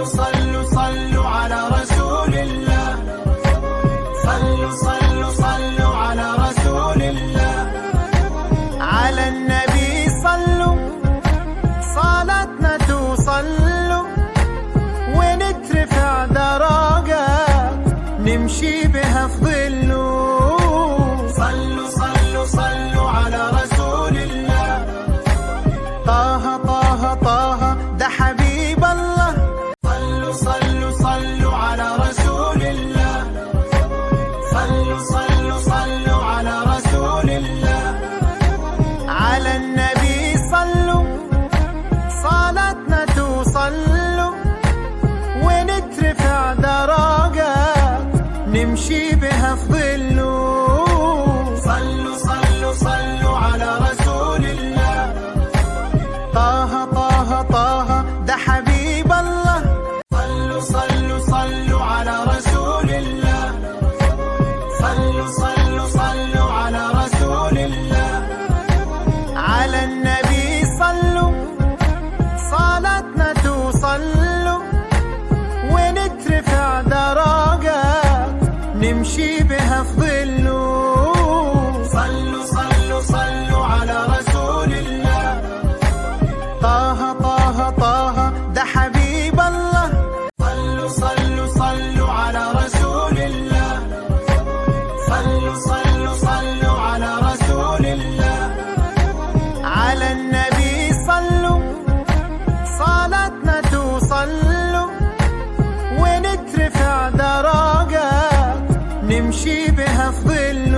صلوا صلوا على رسول الله. صلوا صلوا صلوا على رسول الله. على النبي صلوا صلاتنا توصلوا ونترفع درجات نمشي بها في ظله. صلوا صلوا صلوا على رسول الله. طه طه طه ده حبيب الله. صلوا صلوا صلوا على رسول الله. صلوا صلوا صلوا على رسول الله. على النبي صلوا صلاتنا توصلوا ونترفع درجات نمشي بها في ظله. صلوا صلوا صلوا على رسول الله. طه طه طه ده حبيب الله. صلوا صلوا صلوا على رسول الله. صلوا صلوا صلوا على رسول الله. على النبي صلوا صلاتنا توصلوا ونترفع درجات نمشي بها في ظله. صلوا صلوا صلوا على رسول الله. صلوا صلوا صلوا على رسول الله. على النبي صلوا. صلوا صلوا صلوا على رسول الله. صلوا صلوا صلوا على رسول الله. على النبي صلوا. صلوا صلوا صلوا على رسول الله. صلوا صلوا صلوا على رسول الله. صلوا صلوا صلوا على رسول الله. طه طه طه ده حبيب الله. صلوا صلوا صلوا على رسول الله. صلوا صلوا صلوا على رسول الله. على النبي صلوا صلاتنا توصلوا ونترفع درجات نمشي بها في ظله.